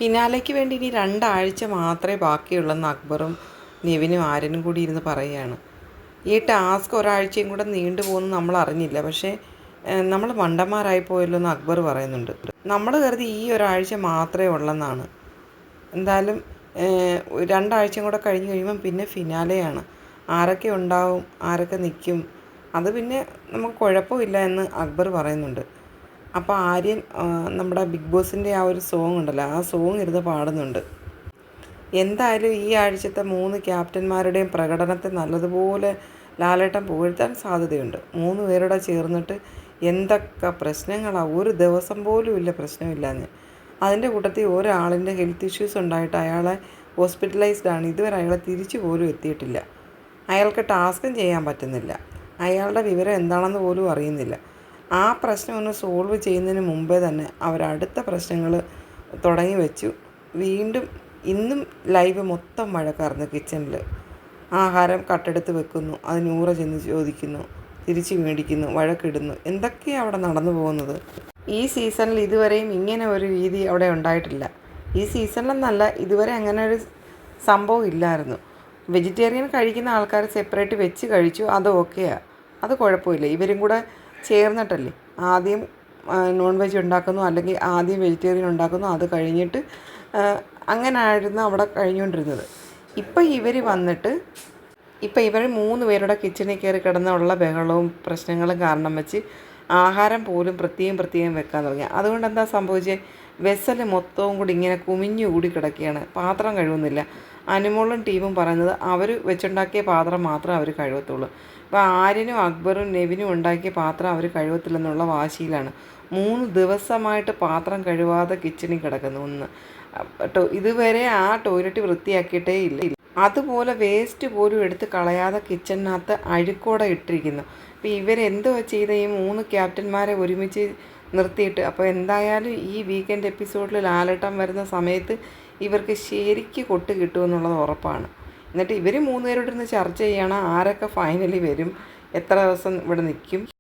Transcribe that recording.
ഫിനാലയ്ക്ക് വേണ്ടി ഇനി 2 ആഴ്ച മാത്രമേ ബാക്കിയുള്ളെന്ന് അക്ബറും നെവിനും ആര്യനും കൂടി ഇരുന്ന് പറയുകയാണ്. ഈ ടാസ്ക് ഒരാഴ്ചയും കൂടെ നീണ്ടു പോകുന്നു നമ്മൾ അറിഞ്ഞില്ല. പക്ഷേ നമ്മൾ മണ്ടന്മാരായി പോയല്ലോ എന്ന് അക്ബർ പറയുന്നുണ്ട്. നമ്മൾ കരുതി ഈ ഒരാഴ്ച മാത്രമേ ഉള്ളെന്നാണ്. എന്തായാലും 2 ആഴ്ചയും കൂടെ കഴിഞ്ഞ് കഴിയുമ്പം പിന്നെ ഫിനാലെയാണ്. ആരൊക്കെ ഉണ്ടാവും, ആരൊക്കെ നിൽക്കും, അത് പിന്നെ നമുക്ക് കുഴപ്പമില്ല എന്ന് അക്ബർ പറയുന്നുണ്ട്. അപ്പോൾ ആര്യൻ നമ്മുടെ ബിഗ് ബോസിൻ്റെ ആ ഒരു സോങ് ഉണ്ടല്ലോ, ആ സോങ് ഇരുന്ന് പാടുന്നുണ്ട്. എന്തായാലും ഈ ആഴ്ചത്തെ 3 ക്യാപ്റ്റന്മാരുടെയും പ്രകടനത്തെ നല്ലതുപോലെ ലാലേട്ടൻ പുകഴ്ത്താൻ സാധ്യതയുണ്ട്. 3 പേരുടെ ചേർന്നിട്ട് എന്തൊക്കെ പ്രശ്നങ്ങളാണ്, ഒരു ദിവസം പോലും ഇല്ല പ്രശ്നമില്ലാഞ്ഞ്. അതിൻ്റെ കൂട്ടത്തിൽ ഒരാളിൻ്റെ ഹെൽത്ത് ഇഷ്യൂസ് ഉണ്ടായിട്ട് അയാളെ ഹോസ്പിറ്റലൈസ്ഡ് ആണ്. ഇതുവരെ അയാളെ തിരിച്ചു പോലും എത്തിയിട്ടില്ല. അയാൾക്ക് ടാസ്കും ചെയ്യാൻ പറ്റുന്നില്ല. അയാളുടെ വിവരം എന്താണെന്ന് പോലും അറിയുന്നില്ല. ആ പ്രശ്നം ഒന്ന് സോൾവ് ചെയ്യുന്നതിന് മുമ്പേ തന്നെ അവരടുത്ത പ്രശ്നങ്ങൾ തുടങ്ങി വെച്ചു. വീണ്ടും ഇന്നും ലൈവ് മൊത്തം മഴക്കാർന്ന്. കിച്ചണിൽ ആഹാരം കട്ടെടുത്ത് വെക്കുന്നു, അത് നൂറ ചെന്ന് ചോദിക്കുന്നു, തിരിച്ച് മേടിക്കുന്നു, വഴക്കിടുന്നു. എന്തൊക്കെയാണ് അവിടെ നടന്നു പോകുന്നത്? ഈ സീസണിൽ ഇതുവരെയും ഇങ്ങനെ ഒരു രീതി അവിടെ ഉണ്ടായിട്ടില്ല. ഈ സീസണിലെന്നല്ല, ഇതുവരെ അങ്ങനെ ഒരു സംഭവം ഇല്ലായിരുന്നു. വെജിറ്റേറിയൻ കഴിക്കുന്ന ആൾക്കാർ സെപ്പറേറ്റ് വെച്ച് കഴിച്ചു, അത് ഓക്കെയാണ്, അത് കുഴപ്പമില്ല. ഇവരും കൂടെ ചേർന്നിട്ടല്ലേ ആദ്യം നോൺ വെജ് ഉണ്ടാക്കുന്നു, അല്ലെങ്കിൽ ആദ്യം വെജിറ്റേറിയൻ ഉണ്ടാക്കുന്നു, അത് കഴിഞ്ഞിട്ട് അങ്ങനെ ആയിരുന്നു അവിടെ കഴിഞ്ഞുകൊണ്ടിരുന്നത്. ഇപ്പം ഇവർ വന്നിട്ട് ഇവർ 3 പേരുടെ കിച്ചണിൽ കയറി കിടന്നുള്ള ബഹളവും പ്രശ്നങ്ങളും കാരണം വെച്ച് ആഹാരം പോലും പ്രത്യേകം വെക്കാൻ തുടങ്ങി. അതുകൊണ്ട് എന്താ സംഭവിച്ചത്? വെസൽ മൊത്തവും കൂടി ഇങ്ങനെ കുമിഞ്ഞു കൂടി കിടക്കുകയാണ്. പാത്രം കഴുകുന്നില്ല. അനുമോളും ടീമും പറയുന്നത് അവർ വെച്ചുണ്ടാക്കിയ പാത്രം മാത്രമേ അവർ കഴുകത്തുള്ളൂ. അപ്പോൾ ആര്യനും അക്ബറും നെവിനും ഉണ്ടാക്കിയ പാത്രം അവർ കഴുകത്തില്ലെന്നുള്ള വാശിയിലാണ്. 3 ദിവസമായിട്ട് പാത്രം കഴുകാതെ കിച്ചണിൽ കിടക്കുന്നു. ഇതുവരെ ആ ടോയ്ലറ്റ് വൃത്തിയാക്കിയിട്ടേ ഇല്ല. അതുപോലെ വേസ്റ്റ് പോലും എടുത്ത് കളയാതെ കിച്ചണിനകത്ത് അഴുക്കോടെ ഇട്ടിരിക്കുന്നു. അപ്പോൾ ഇവരെന്തോ ചെയ്ത ഈ 3 ക്യാപ്റ്റന്മാരെ ഒരുമിച്ച് നിർത്തിയിട്ട്, അപ്പോൾ എന്തായാലും ഈ വീക്കെൻഡ് എപ്പിസോഡിൽ ലാലേട്ടൻ വരുന്ന സമയത്ത് ഇവർക്ക് ശരിക്ക് കൊട്ട് കിട്ടുമെന്നുള്ളത് ഉറപ്പാണ്. എന്നിട്ട് ഇവർ 3 പേരോട് ഇരുന്ന് ചർച്ച ചെയ്യണം, ആരൊക്കെ ഫൈനലി വരും, എത്ര ദിവസം ഇവിടെ നിൽക്കും.